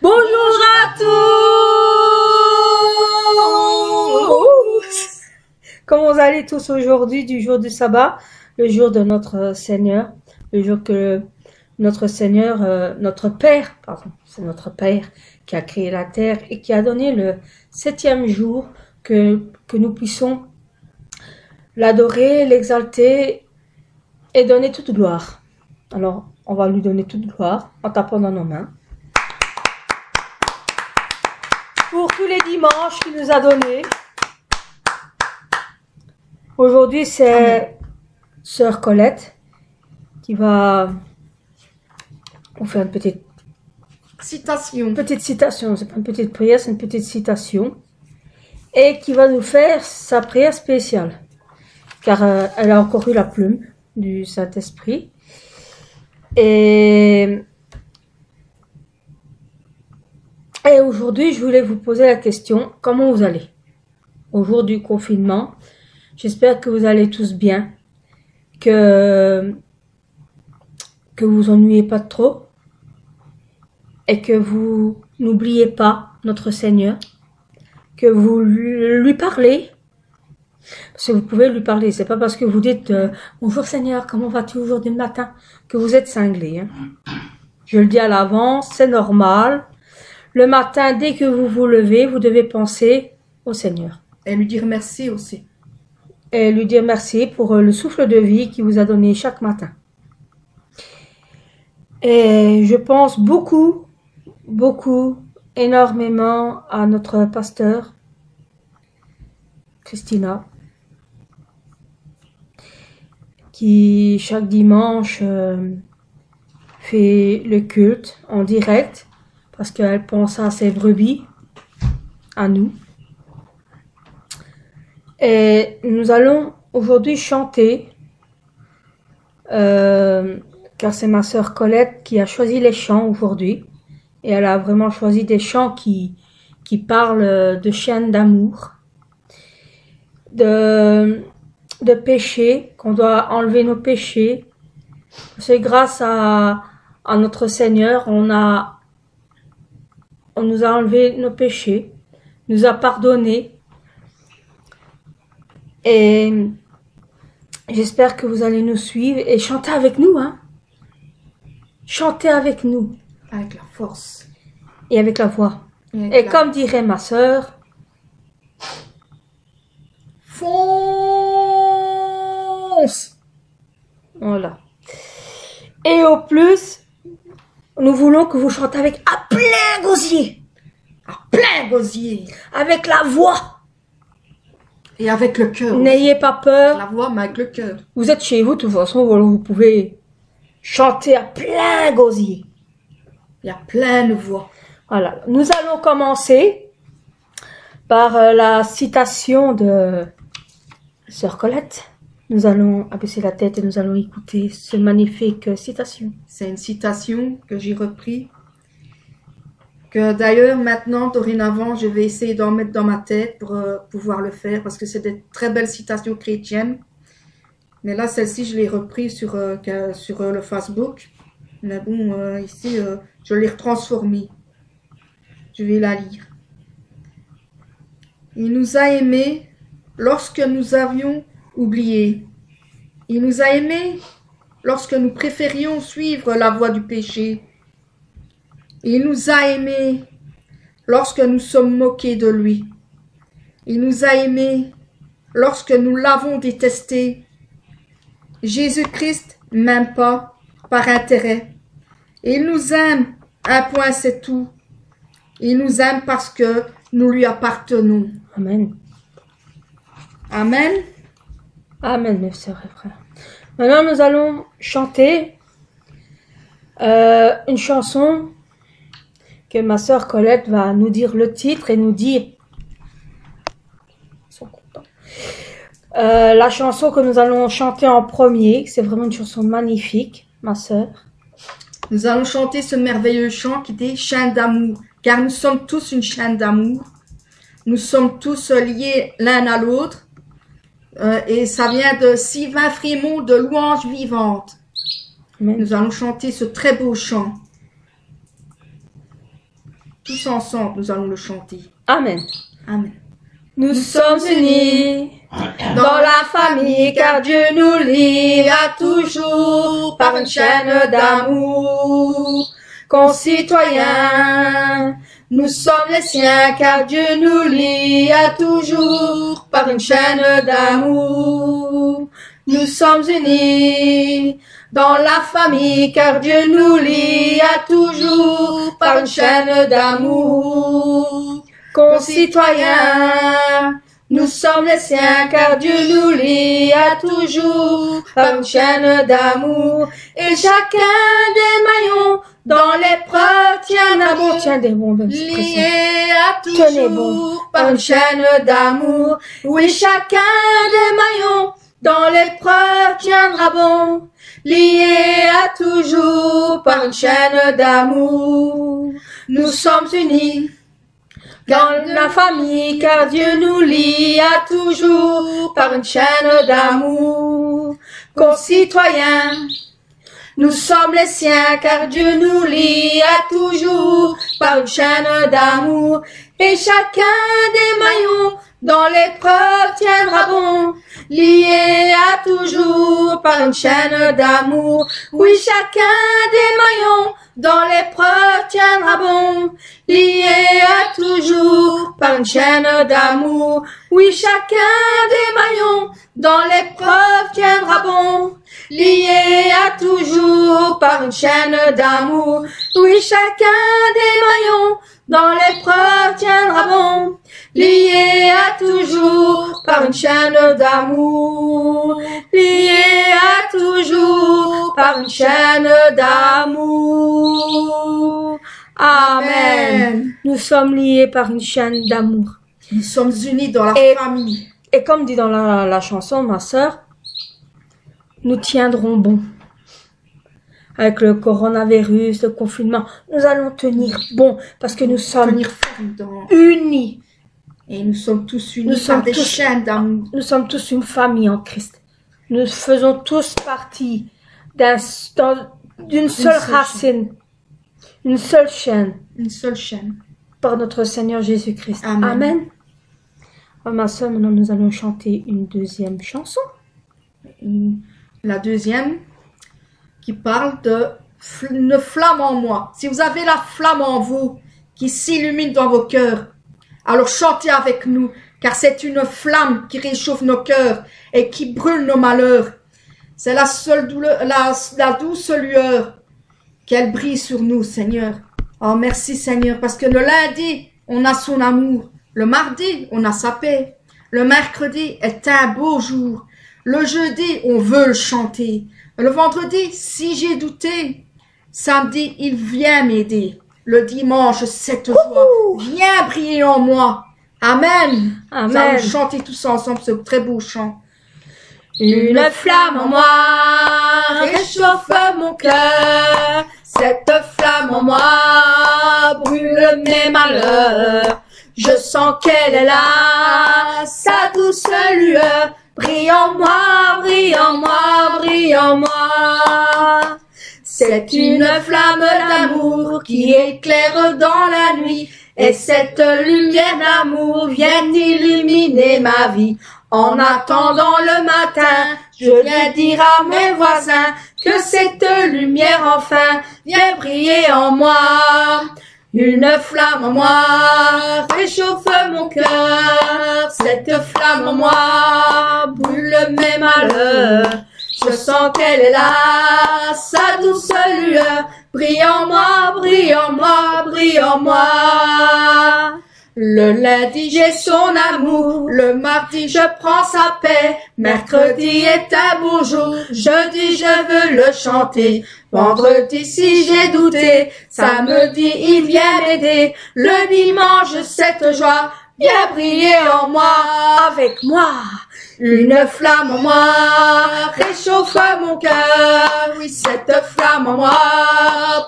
Bonjour à tous! Comment vous allez tous aujourd'hui du jour du sabbat, le jour de notre Seigneur, le jour que notre Seigneur, notre Père, pardon, c'est notre Père qui a créé la terre et qui a donné le 7e jour que nous puissions l'adorer, l'exalter et donner toute gloire. Alors, on va lui donner toute gloire en tapant dans nos mains. Pour tous les dimanches qu'il nous a donnés. Aujourd'hui, c'est Sœur Colette qui va vous faire une petite citation. Petite citation, c'est pas une petite prière, c'est une petite citation. Et qui va nous faire sa prière spéciale. Car elle a encore eu la plume du Saint-Esprit. Et aujourd'hui, je voulais vous poser la question, comment vous allez au jour du confinement? J'espère que vous allez tous bien, que vous ennuyez pas trop et que vous n'oubliez pas notre Seigneur, que vous lui parlez, parce que vous pouvez lui parler. C'est pas parce que vous dites bonjour Seigneur, comment vas-tu aujourd'hui le matin que vous êtes cinglé. Hein. Je le dis à l'avance, c'est normal. Le matin, dès que vous vous levez, vous devez penser au Seigneur. Et lui dire merci aussi. Et lui dire merci pour le souffle de vie qu'il vous a donné chaque matin. Et je pense beaucoup, énormément à notre pasteur, Christina, qui chaque dimanche fait le culte en direct. Parce qu'elle pense à ses brebis, à nous. Et nous allons aujourd'hui chanter, car c'est ma sœur Colette qui a choisi les chants aujourd'hui. Et elle a vraiment choisi des chants qui parlent de chaînes d'amour, de péché, qu'on doit enlever nos péchés. C'est grâce à notre Seigneur, on nous a enlevé nos péchés, nous a pardonné. Et j'espère que vous allez nous suivre et chanter avec nous, hein. Chantez avec nous. Avec la force. Et avec la voix. Et comme dirait ma sœur, fonce. Voilà. Et au plus, nous voulons que vous chantez avec à plein gosier. À plein gosier. Avec la voix. Et avec le cœur. N'ayez pas peur. La voix, mais avec le cœur. Vous êtes chez vous, de toute façon, vous pouvez chanter à plein gosier. Il y a plein de voix. Voilà. Nous allons commencer par la citation de Sœur Colette. Nous allons abaisser la tête et nous allons écouter ce magnifique citation. C'est une citation que j'ai repris. Que d'ailleurs, maintenant, dorénavant, je vais essayer d'en mettre dans ma tête pour pouvoir le faire. Parce que c'est des très belles citations chrétiennes. Mais là, celle-ci, je l'ai reprise sur le Facebook. Mais bon, ici, je l'ai retransformée. Je vais la lire. Il nous a aimés lorsque nous avions oublié. Il nous a aimés lorsque nous préférions suivre la voie du péché. Il nous a aimés lorsque nous sommes moqués de lui. Il nous a aimés lorsque nous l'avons détesté. Jésus-Christ m'aime pas par intérêt. Il nous aime, un point c'est tout. Il nous aime parce que nous lui appartenons. Amen. Amen. Amen, mes sœurs et frères. Maintenant, nous allons chanter une chanson que ma sœur Colette va nous dire le titre et nous dire. Ils sont contents. La chanson que nous allons chanter en premier, c'est vraiment une chanson magnifique, ma sœur. Nous allons chanter ce merveilleux chant qui dit chaîne d'amour, car nous sommes tous une chaîne d'amour. Nous sommes tous liés l'un à l'autre. Et ça vient de Sylvain Frémont de Louange Vivante. Amen. Nous allons chanter ce très beau chant. Tous ensemble, nous allons le chanter. Amen. Amen. Nous sommes unis dans la famille, car Dieu nous lie à toujours par une chaîne d'amour. Concitoyens, nous sommes les siens, car Dieu nous lie à toujours par une chaîne d'amour. Nous sommes unis dans la famille, car Dieu nous lie à toujours par une chaîne d'amour. Concitoyens, nous sommes les siens, car Dieu nous lie à toujours par une chaîne d'amour. Et chacun des maillons dans l'épreuve tient à bon. Tiens des bons, Lié à toujours par une chaîne d'amour. Oui, chacun des maillons dans l'épreuve tiendra bon. Lié à toujours par une chaîne d'amour. Nous sommes unis dans la famille, car Dieu nous lie à toujours par une chaîne d'amour. Concitoyens, nous sommes les siens, car Dieu nous lie à toujours par une chaîne d'amour. Et chacun des maillons dans l'épreuve tiendra bon, lié à toujours par une chaîne d'amour. Oui, chacun des maillons dans l'épreuve tiendra bon, lié à toujours par une chaîne d'amour. Oui, chacun des maillons dans l'épreuve tiendra bon, lié à toujours par une chaîne d'amour. Oui, chacun des maillons dans l'épreuve tiendra bon, lié à toujours par une chaîne d'amour, lié à toujours par une chaîne d'amour. Amen. Nous sommes liés par une chaîne d'amour. Nous sommes unis dans la famille. Et comme dit dans la chanson, ma sœur, nous tiendrons bon. Avec le coronavirus, le confinement, nous allons tenir bon parce que nous sommes unis. Et nous sommes tous unis par des chaînes d'amour. Nous sommes tous une famille en Christ. Nous faisons tous partie d'une seule racine, une seule chaîne. Une seule chaîne. Par notre Seigneur Jésus-Christ. Amen. Amen. Oh, ma soeur, maintenant nous allons chanter une deuxième chanson. La deuxième qui parle de une flamme en moi. Si vous avez la flamme en vous qui s'illumine dans vos cœurs, alors chantez avec nous, car c'est une flamme qui réchauffe nos cœurs et qui brûle nos malheurs. C'est la seule douleur, la douce lueur qu'elle brille sur nous, Seigneur. Oh, merci, Seigneur, parce que le lundi, on a son amour. Le mardi, on a sa paix. Le mercredi est un beau jour. Le jeudi, on veut le chanter. Le vendredi, si j'ai douté. Samedi, il vient m'aider. Le dimanche, cette joie vient briller en moi. Amen. Amen. Nous allons chanter tous ensemble ce très beau chant. Une flamme en moi réchauffe mon cœur. Cette flamme en moi brûle mes malheurs. Je sens qu'elle est là, sa douce lueur. Brille en moi, brille en moi, brille en moi. C'est une flamme d'amour qui éclaire dans la nuit. Et cette lumière d'amour vient illuminer ma vie. En attendant le matin, je viens dire à mes voisins que cette lumière enfin vient briller en moi. Une flamme en moi réchauffe mon cœur. Cette flamme en moi brûle mes malheurs. Je sens qu'elle est là, sa douce lueur. Brille en moi, brille en moi, brille en moi. Le lundi, j'ai son amour. Le mardi, je prends sa paix. Mercredi est un beau jour. Jeudi, je veux le chanter. Vendredi, si j'ai douté. Samedi, il vient m'aider. Le dimanche, cette joie vient briller en moi. Avec moi. Une flamme en moi réchauffe mon cœur. Oui, cette flamme en moi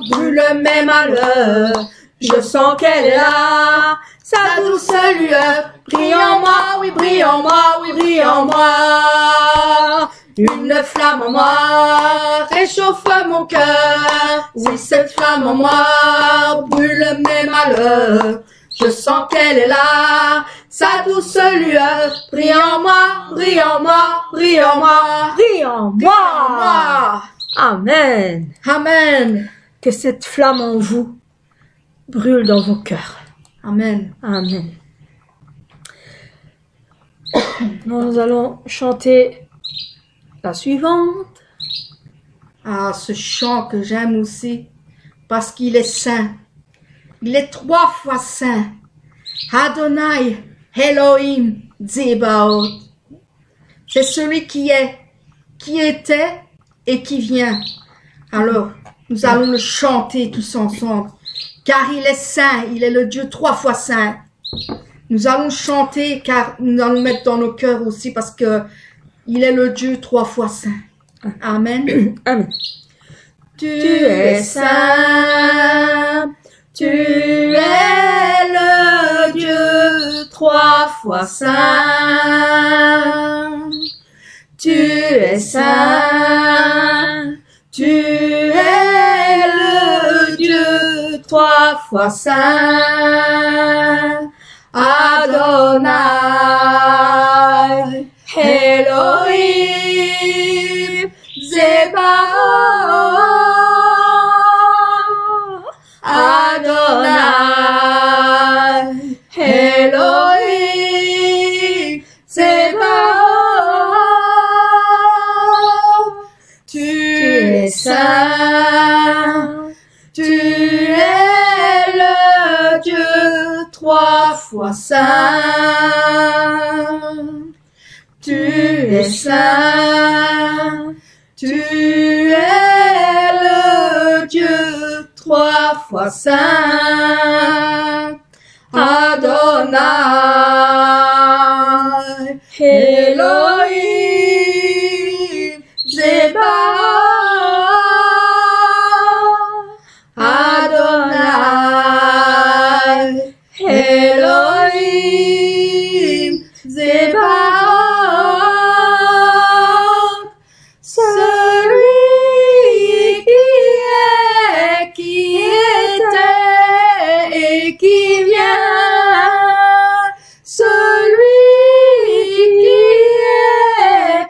brûle mes malheurs. Je sens qu'elle est là, sa douce lueur. Brille en moi, oui, brille en moi, oui, brille en moi. Une flamme en moi réchauffe mon cœur. Oui, cette flamme en moi brûle mes malheurs. Je sens qu'elle est là, sa douce lueur. Brille en moi, brille en moi, brille en moi, Brille en brille en moi. moi. Amen. Amen. Que cette flamme en vous brûle dans vos cœurs. Amen. Amen. Nous allons chanter la suivante. Ah, ce chant que j'aime aussi, parce qu'il est saint. Il est 3 fois saint. Adonai, Elohim, Tsebaoth. C'est celui qui est, qui était et qui vient. Alors, nous allons le chanter tous ensemble, car il est saint, il est le Dieu 3 fois saint. Nous allons chanter, car nous allons mettre dans nos cœurs aussi, parce que il est le Dieu 3 fois saint. Amen. Amen. Tu es saint, tu es le Dieu 3 fois saint. Tu es saint, tu es le Dieu 3 fois saint. Adonai, Elohim, Tsebaoth. Adonai, Elohim, Tsebaoth. Tu es saint, tu es le Dieu 3 fois saint. Tu es saint, tu es le Dieu 3 fois saint. Adonai, Elohim, Tsebaoth. Adonai, Elohim, Tsebaoth. Celui qui était et qui vient. Celui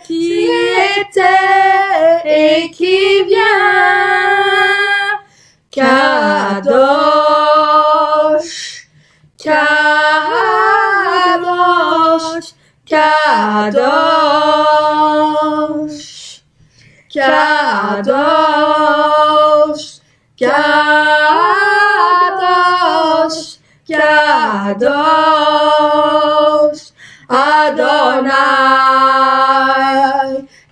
qui était et qui vient. Kadosh, Kadosh, Kadosh, Kadosh, Kadosh, Kadosh, Adonai,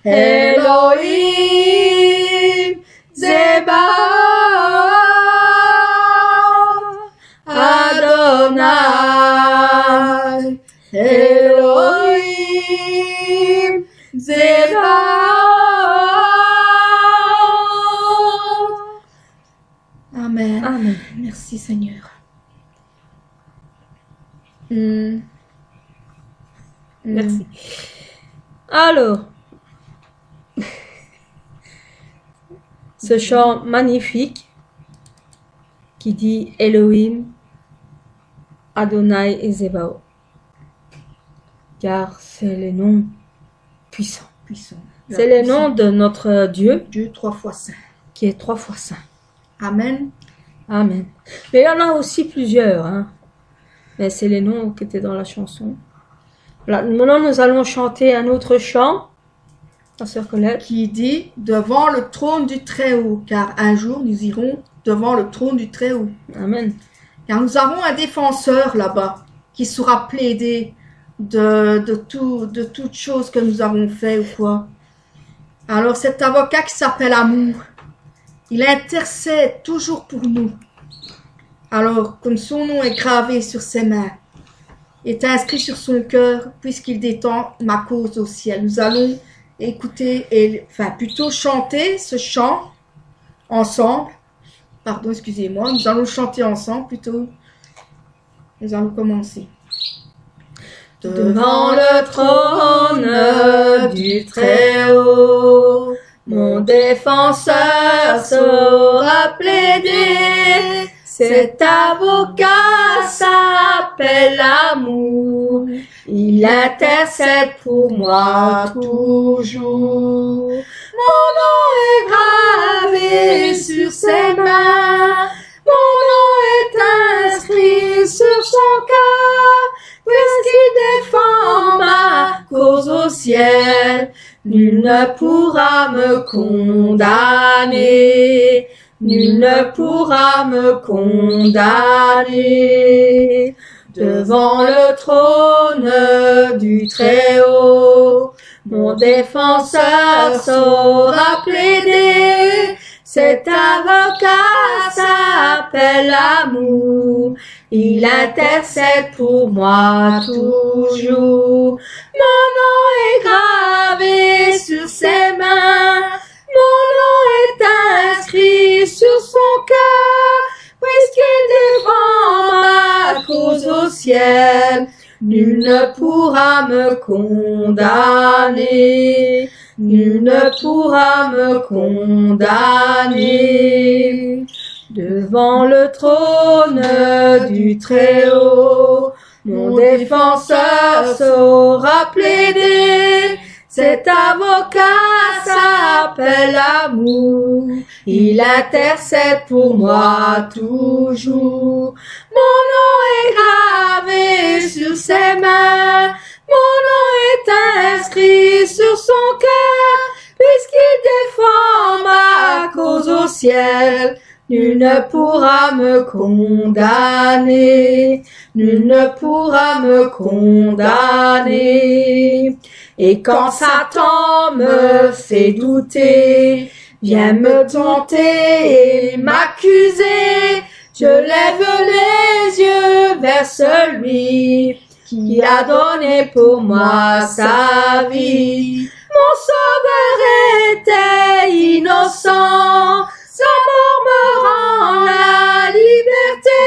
Elohim, Tsebaoth. Adonai, Elohim, Tsebaoth. Amen. Amen. Merci Seigneur. Merci. Alors, ce chant magnifique qui dit Elohim, Adonai et Tsebaoth, car c'est le nom puissant. Puissant. C'est le nom de notre Dieu Dieu 3 fois saint. qui est 3 fois saint. Amen. Amen. Mais il y en a aussi plusieurs, hein. Mais c'est les noms qui étaient dans la chanson. Voilà. Maintenant, nous allons chanter un autre chant, la sœur Colette. Qui dit devant le trône du Très-Haut, car un jour nous irons devant le trône du Très-Haut. Amen. Car nous avons un défenseur là-bas qui saura plaider de toute chose que nous avons fait ou quoi. Alors cet avocat qui s'appelle Amour, il intercède toujours pour nous. Alors comme son nom est gravé sur ses mains, est inscrit sur son cœur, puisqu'il détend ma cause au ciel. Nous allons écouter, enfin plutôt chanter ce chant ensemble. Pardon, excusez-moi. Nous allons chanter ensemble plutôt. Nous allons commencer. Devant le trône du Très-Haut, mon défenseur saura plaider. Cet avocat s'appelle l'amour. Il intercède pour moi toujours. Mon nom est gravé sur ses mains. Mon nom est inscrit sur son cœur. Puisqu'il défend ma cause au ciel, nul ne pourra me condamner. Nul ne pourra me condamner. Devant le trône du Très-Haut, mon défenseur saura plaider. Cet avocat s'appelle l'amour. Il intercède pour moi toujours. Mon nom est gravé sur ses mains. Mon nom est inscrit sur son cœur. Puisqu'il défend ma cause au ciel, nul ne pourra me condamner. Nul ne pourra me condamner. Devant le trône du Très-Haut, mon défenseur saura plaider. Cet avocat s'appelle l'amour. Il intercède pour moi toujours. Mon nom est gravé sur ses mains. Mon nom est inscrit sur son cœur. Puisqu'il défend ma cause au ciel, nul ne pourra me condamner. Nul ne pourra me condamner. Et quand Satan me fait douter, vient me tenter et m'accuser, je lève les yeux vers celui qui a donné pour moi sa vie. Mon sauveur était innocent, sa mort me rend la liberté.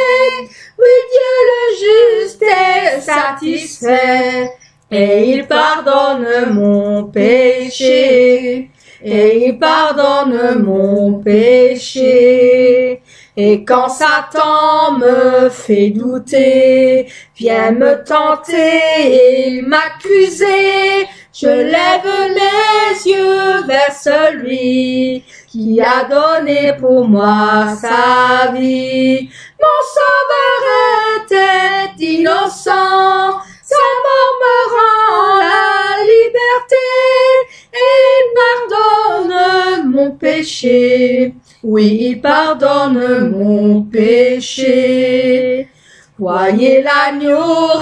Oui, Dieu le juste est satisfait, et il pardonne mon péché. Et il pardonne mon péché. Et quand Satan me fait douter, vient me tenter et m'accuser, je lève les yeux vers celui qui a donné pour moi sa vie. Mon sauveur était innocent, sa mort me rend la liberté, et il pardonne mon péché. Oui, il pardonne mon péché. Voyez l'agneau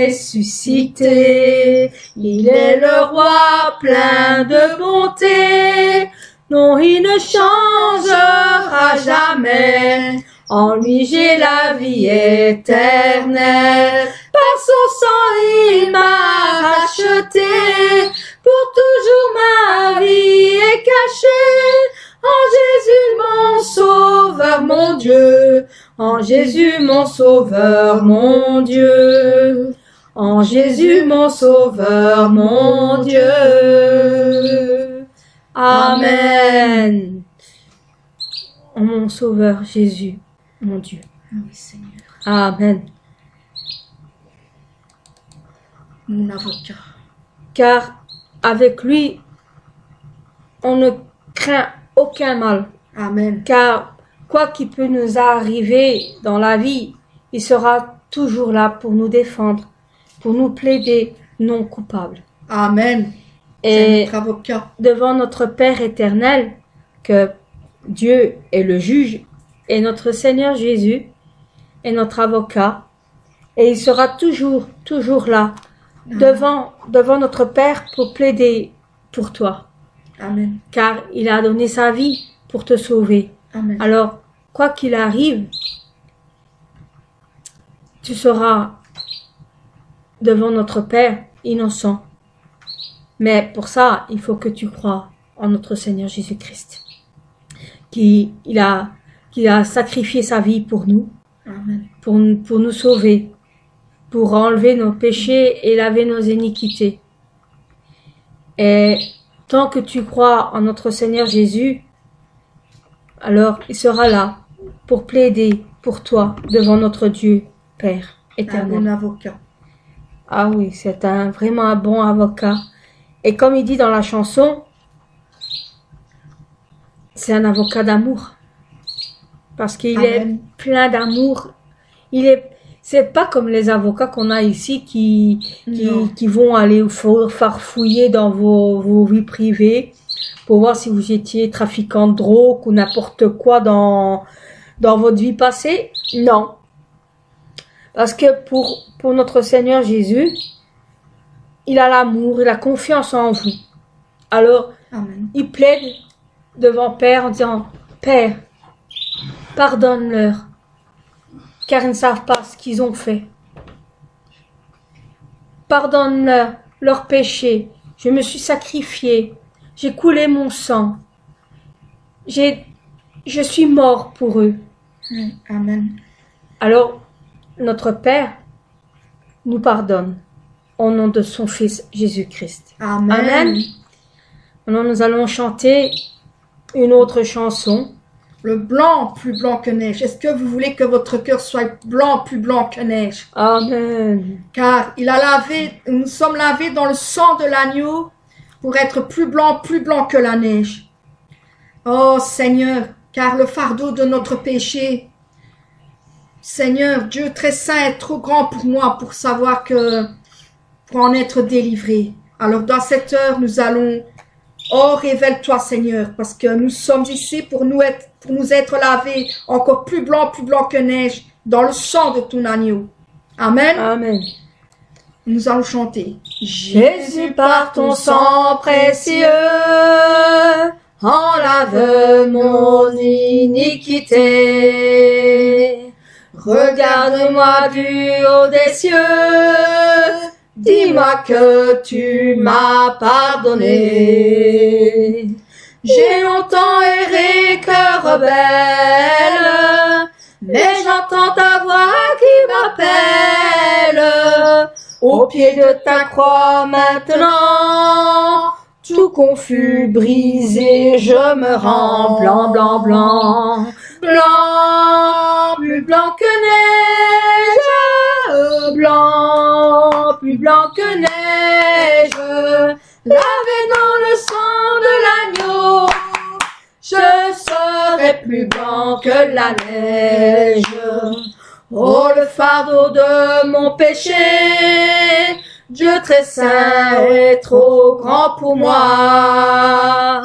ressuscité, il est le roi plein de bonté. Non, il ne changera jamais, en lui j'ai la vie éternelle. Par son sang il m'a racheté, pour toujours ma vie est cachée. En Jésus mon sauveur, mon Dieu. En Jésus mon sauveur, mon Dieu. En Jésus mon sauveur, mon Dieu. Amen. En mon sauveur Jésus, mon Dieu. Oui, Seigneur. Amen. Mon avocat. Car avec lui, on ne craint aucun mal. Amen. Car quoi qu'il peut nous arriver dans la vie, il sera toujours là pour nous défendre, pour nous plaider non coupables. Amen. C'est Et notre avocat. devant notre Père éternel, que Dieu est le juge, et notre Seigneur Jésus est notre avocat, et il sera toujours là, devant notre Père pour plaider pour toi. Amen. Car il a donné sa vie pour te sauver. Amen. Alors, quoi qu'il arrive, tu seras devant notre Père innocent. Mais pour ça, il faut que tu crois en notre Seigneur Jésus-Christ, qui a sacrifié sa vie pour nous, Amen. pour nous sauver. pour enlever nos péchés et laver nos iniquités. Et tant que tu crois en notre Seigneur Jésus, alors il sera là pour plaider pour toi devant notre Dieu, Père éternel. Un bon avocat. Ah oui, c'est vraiment un bon avocat. Et comme il dit dans la chanson, c'est un avocat d'amour. Parce qu'il est plein d'amour. C'est pas comme les avocats qu'on a ici qui vont aller farfouiller dans vos vies privées pour voir si vous étiez trafiquant de drogue ou n'importe quoi dans votre vie passée. Non. Parce que pour notre Seigneur Jésus, il a l'amour, il a confiance en vous. Alors, Amen. Il plaide devant Père en disant, Père, pardonne-leur, car ils ne savent pas ce qu'ils ont fait. Pardonne-leur leurs péchés. Je me suis sacrifié. J'ai coulé mon sang. Je suis mort pour eux. Amen. Alors, notre Père nous pardonne au nom de son Fils Jésus-Christ. Amen. Amen. Maintenant, nous allons chanter une autre chanson. Le blanc plus blanc que neige. Est-ce que vous voulez que votre cœur soit blanc plus blanc que neige? Amen. Car nous sommes lavés dans le sang de l'agneau pour être plus blanc que la neige. Oh Seigneur, car le fardeau de notre péché, Seigneur, Dieu très saint est trop grand pour moi pour savoir pour en être délivré. Alors dans cette heure, nous allons, révèle-toi Seigneur, parce que nous sommes ici pour nous être lavés encore plus blanc que neige dans le sang de ton agneau. Amen. Amen. Nous allons chanter. Jésus, par ton sang précieux, enlève mon iniquité. Regarde-moi du haut des cieux, dis-moi que tu m'as pardonné. J'ai longtemps erré, cœur rebelle, mais j'entends ta voix qui m'appelle. Au pied de ta croix maintenant, tout confus, brisé, je me rends blanc, blanc, blanc. Blanc, plus blanc que neige, blanc, plus blanc que neige, lavé dans le sang de l'agneau, je serai plus blanc que la neige. Oh, le fardeau de mon péché, Dieu très saint est trop grand pour moi.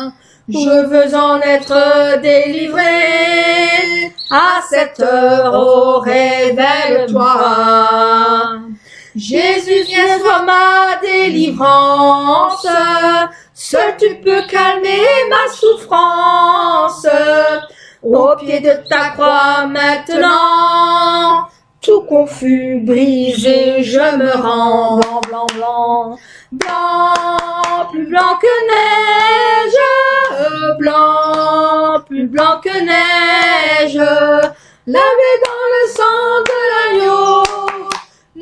Je veux en être délivré, à cette heure, oh, révèle-toi. Jésus, viens, sois ma délivrance, seul tu peux calmer ma souffrance. Au pied de ta croix maintenant, tout confus, brisé, je me rends blanc, blanc, blanc. Blanc, plus blanc que neige, blanc, plus blanc que neige, lavé dans le sang de l'agneau,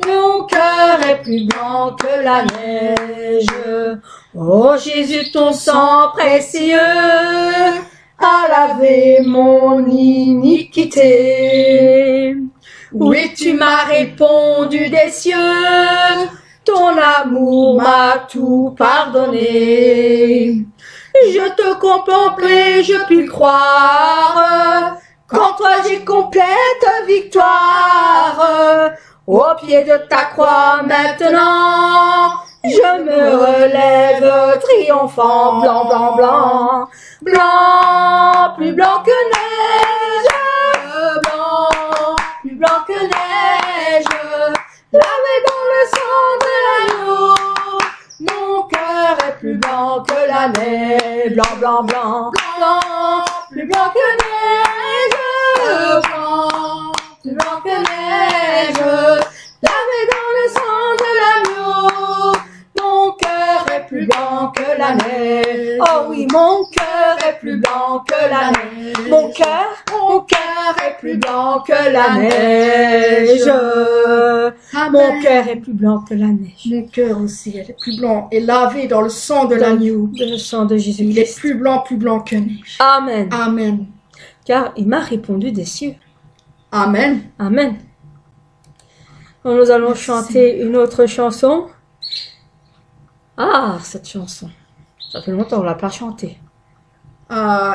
mon cœur est plus blanc que la neige. Oh Jésus, ton sang précieux a lavé mon iniquité. Oui, tu m'as répondu des cieux, ton amour m'a tout pardonné. Je te contemplais, je puis croire, qu'en toi j'ai complète victoire. Au pied de ta croix maintenant, je me relève triomphant, blanc, blanc, blanc. Blanc, plus blanc que neige, blanc, plus blanc que neige, lavé dans le sang de l'agneau, mon cœur est plus blanc que la neige, blanc, blanc, blanc, blanc, plus blanc que neige, blanc, plus blanc que neige, lavé dans le sang de l'agneau, mon cœur est plus blanc que la neige. Oh oui, mon cœur est plus blanc que la neige. Mon cœur est plus blanc que la neige. Mon cœur est plus blanc que la neige. Mon cœur aussi, elle est plus blanc et lavé dans le sang de l'agneau. Le sang de Il Jésus-Christ. est plus blanc que neige. Amen. Amen. Car il m'a répondu des cieux. Amen. Amen. Donc, nous allons Merci. chanter une autre chanson. Ah, cette chanson. Ça fait longtemps qu'on ne l'a pas chantée.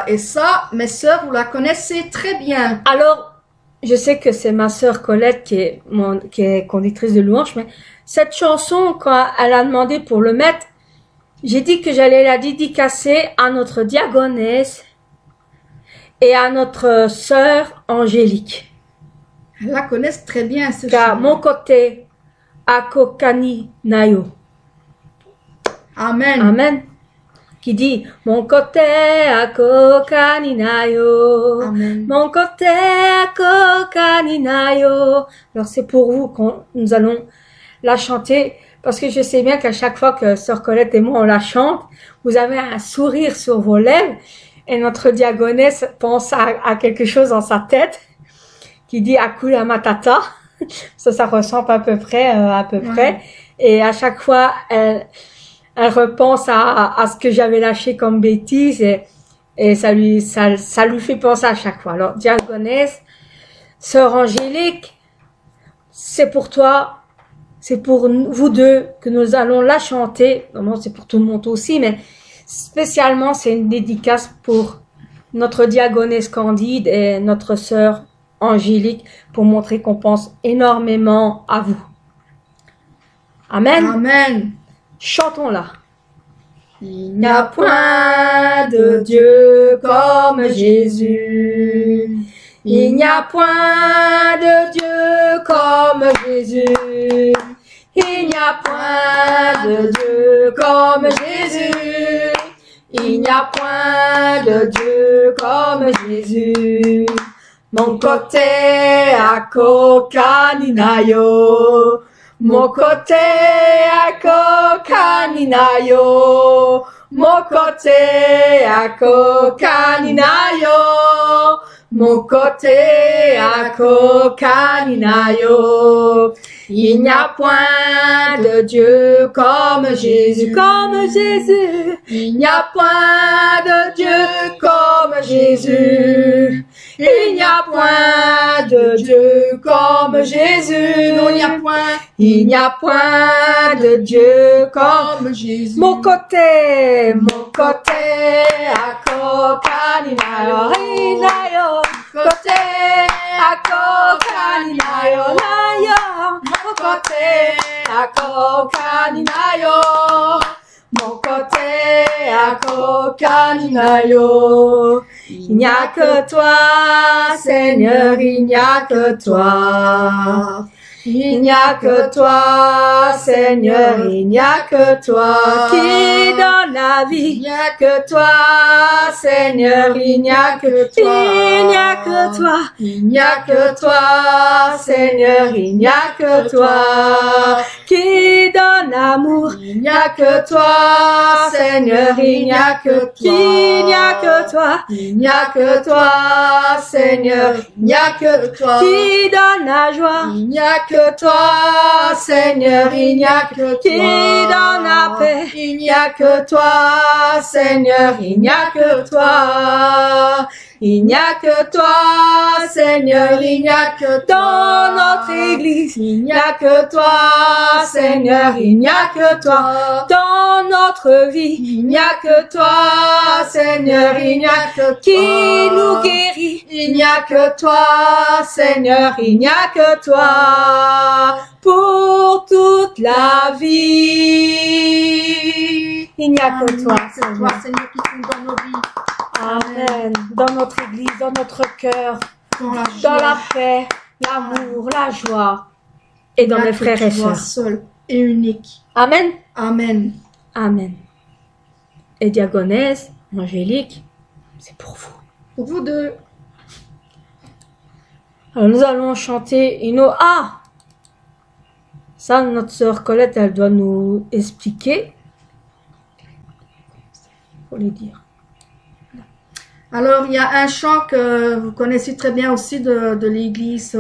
Et ça, mes sœurs, vous la connaissez très bien. Alors, je sais que c'est ma sœur Colette qui est conductrice de louange, mais cette chanson, quand elle a demandé pour le mettre, j'ai dit que j'allais la dédicacer à notre diaconesse et à notre sœur Angélique. Elles la connaissent très bien, ce Car chant. mon côté, Akokani Nayo. Amen. Amen. Qui dit, mon côté, Akokani Nayo. Amen. Mon côté, Akokani Nayo. Alors c'est pour vous que nous allons la chanter, parce que je sais bien qu'à chaque fois que sœur Colette et moi on la chante, vous avez un sourire sur vos lèvres, et notre diaconesse pense à quelque chose dans sa tête, qui dit Akula Matata. Ça ressemble à peu près, Ouais. Et à chaque fois, elle repense à ce que j'avais lâché comme bêtise, et ça lui fait penser à chaque fois. Alors, diaconesse, sœur Angélique, c'est pour toi, c'est pour vous deux que nous allons la chanter. Non, c'est pour tout le monde aussi, mais spécialement, c'est une dédicace pour notre diaconesse Candide et notre sœur Angélique, pour montrer qu'on pense énormément à vous. Amen. Amen. Chantons-la. Il n'y a point de Dieu comme Jésus. Il n'y a point de Dieu comme Jésus. Il n'y a point de Dieu comme Jésus. Il n'y a point de Dieu comme Jésus. Mon côté à Kokaninayo. Mon côté à Kokaninayo. Mon côté à Kokaninayo. Mon côté à Kokaninayo. Il n'y a point de Dieu comme Jésus, comme Jésus. Il n'y a point de Dieu comme Jésus. Il n'y a point de Dieu comme Jésus. Non, il n'y a point. Il n'y a point de Dieu comme Jésus. Mon côté à Kokaninayo. Rinayo. Côté à Kokaninayo. Nayo. Mon côté à Kokaninayo. Mon côté à Kokaninayo. Il n'y a que toi, Seigneur, il n'y a que toi. Il n'y a que toi, Seigneur, il n'y a que toi qui donne la vie. Il n'y a que toi, Seigneur, il n'y a que toi. Il n'y a que toi. Il n'y a que toi, Seigneur, il n'y a que toi qui donne l'amour. Il n'y a que toi, Seigneur, il n'y a que toi. Il n'y a que toi. Il n'y a que toi, Seigneur, il n'y a que toi qui donne la joie. Il n'y a que toi, Seigneur, il n'y a que toi qui donne la paix. Il n'y a que toi, Seigneur, il n'y a que toi. Il n'y a que toi, Seigneur, il n'y a que dans notre église. Il n'y a que toi, Seigneur, il n'y a que toi dans notre vie. Il n'y a que toi, Seigneur, il n'y a que toi qui nous guérit. Il n'y a que toi, Seigneur, il n'y a que toi pour toute la vie. Il n'y a que toi, Seigneur, qui compte dans nos vies. Amen. Dans notre église, dans notre cœur, dans la paix, l'amour, la joie, et dans mes frères et sœurs. Seul et unique. Amen. Amen. Amen. Et diaconesse, Angélique, c'est pour vous. Pour vous deux. Alors nous allons chanter une autre. Ah! Ça, notre sœur Colette, elle doit nous expliquer. Faut les dire. Alors, il y a un chant que vous connaissez très bien aussi de l'église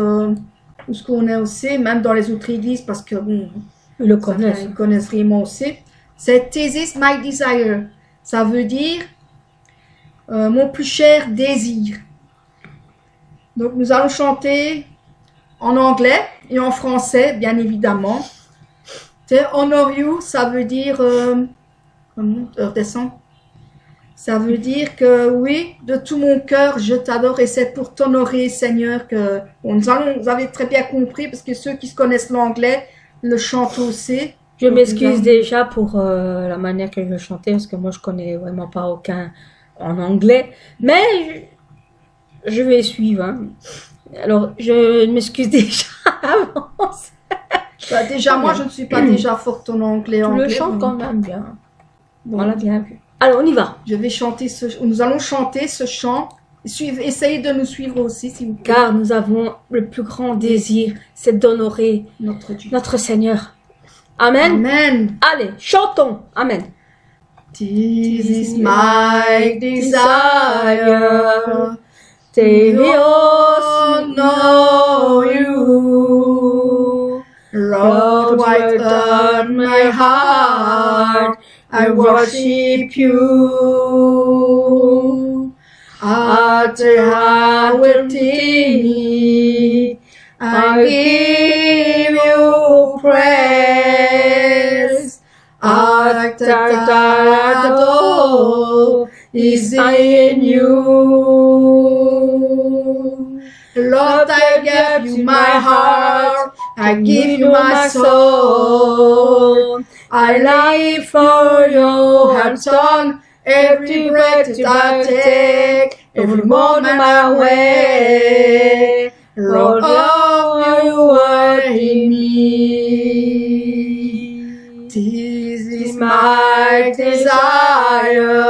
où ce qu'on est aussi, même dans les autres églises, parce que bon, Ils le connaissent. ils connaissent vraiment aussi. C'est This is my desire. Ça veut dire mon plus cher désir. Donc nous allons chanter en anglais et en français, bien évidemment. Honor you, ça veut dire redescend. Ça veut dire que oui, de tout mon cœur, je t'adore et c'est pour t'honorer, Seigneur, que bon, vous avez très bien compris, parce que ceux qui se connaissent l'anglais le chantent aussi. Je m'excuse déjà pour la manière que je le chantais, parce que moi je connais vraiment pas aucun en anglais, mais je vais suivre. Hein. Alors je m'excuse déjà avant. Bah, déjà, moi je ne suis pas déjà forte en anglais. Tu le chantes quand même bien. Bon, on l'a bien vu. Alors on y va. Je vais chanter nous allons chanter ce chant. Essayez de nous suivre aussi, s'il vous plaît. Car nous avons le plus grand désir, c'est d'honorer notre Dieu, notre Seigneur. Amen. Amen. Allez, chantons. Amen. This is my desire. To honor you. Lord, right on my heart, I worship you. At the heart within, I give you praise. At the door is in you. Lord, I give you my heart, I give you my soul. I live for you, hands on every breath that I take, every moment my way. Lord, oh, you are in me. This is my desire,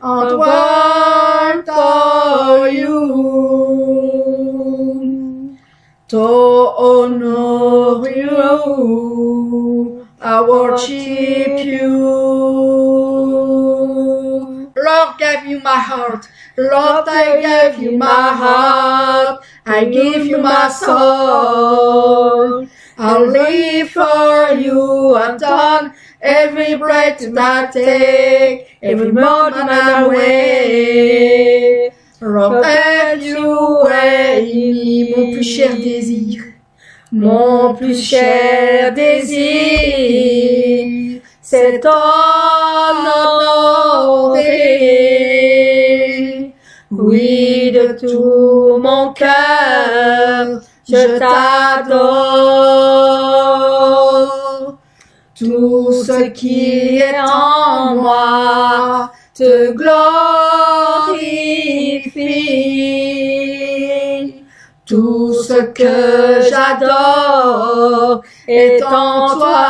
and want for you. To honor you, I worship you. Lord, give you my heart. Lord, I give you my heart. I give you my soul. I'll live for you. I've done every breath that I take, every moment I wait. Lord, have you in me, mon plus cher désir. Mon plus cher désir, c'est t'honorer. Oui, de tout mon cœur, je t'adore. Tout ce qui est en moi te glorifie. Tout ce que j'adore est en toi.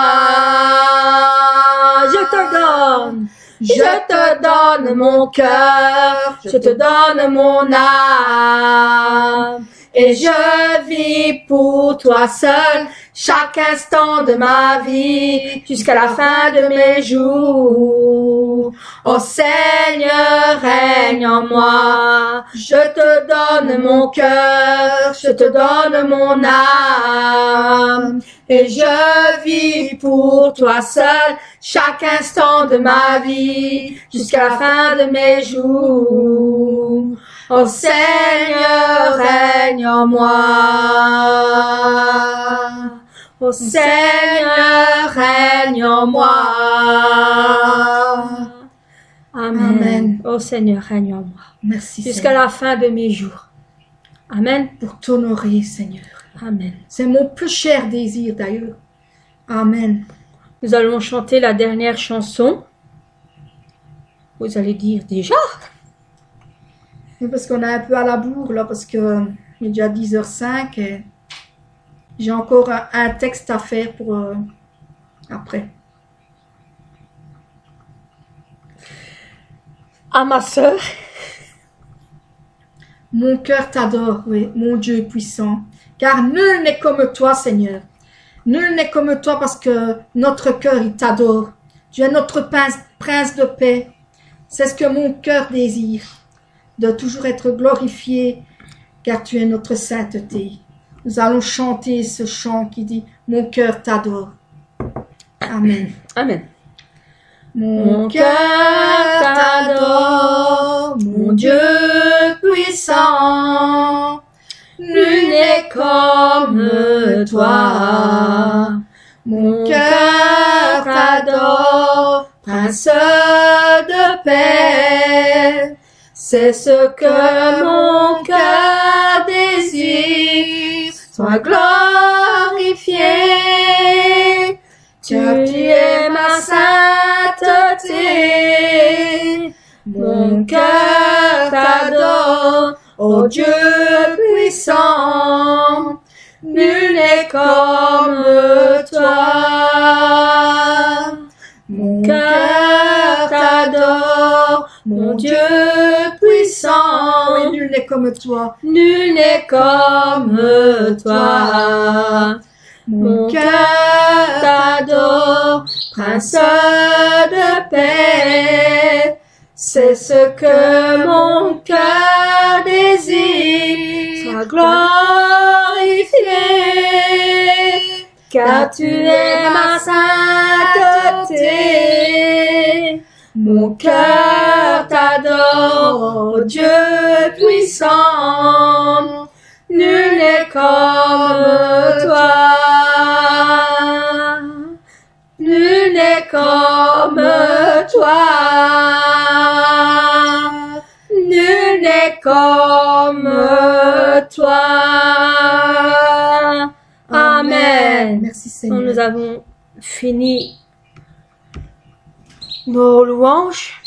Je te donne mon cœur, je te donne mon âme. Et je vis pour toi seul chaque instant de ma vie jusqu'à la fin de mes jours. Ô Seigneur, règne en moi. Je te donne mon cœur, je te donne mon âme. Et je vis pour toi seul chaque instant de ma vie jusqu'à la fin de mes jours. Ô Seigneur, règne en moi. Ô Seigneur, règne en moi. Amen. Amen. Ô Seigneur, règne en moi. Merci, jusqu'à la fin de mes jours. Amen. Pour t'honorer, Seigneur. Amen. C'est mon plus cher désir, d'ailleurs. Amen. Nous allons chanter la dernière chanson. Vous allez dire déjà? Parce qu'on est un peu à la bourre, là, parce que il est déjà 10h05 et j'ai encore un texte à faire pour après. À ma sœur. Mon cœur t'adore, oui, mon Dieu puissant, car nul n'est comme toi, Seigneur. Nul n'est comme toi parce que notre cœur, il t'adore. Tu es notre prince de paix. C'est ce que mon cœur désire, de toujours être glorifié, car tu es notre sainteté. Nous allons chanter ce chant qui dit « Mon cœur t'adore ». Amen. Amen. Mon cœur t'adore, mon Dieu puissant. Nul n'est comme toi. Mon cœur t'adore, Prince de paix. C'est ce que mon cœur désire. Sois glorifié. Tu es ma sainteté. Mon cœur t'adore, ô Dieu puissant. Nul n'est comme toi. Mon cœur t'adore, mon Dieu puissant. Oui, nul n'est comme toi. Nul n'est comme toi. Mon cœur t'adore, Prince de paix. C'est ce que mon cœur désire. Sois glorifié, car tu es ma sainteté. Mon cœur t'adore, ô Dieu puissant. Nul n'est comme toi. Nul n'est comme toi. Nul n'est comme toi. Amen. Merci Seigneur. Nous avons fini nos louanges.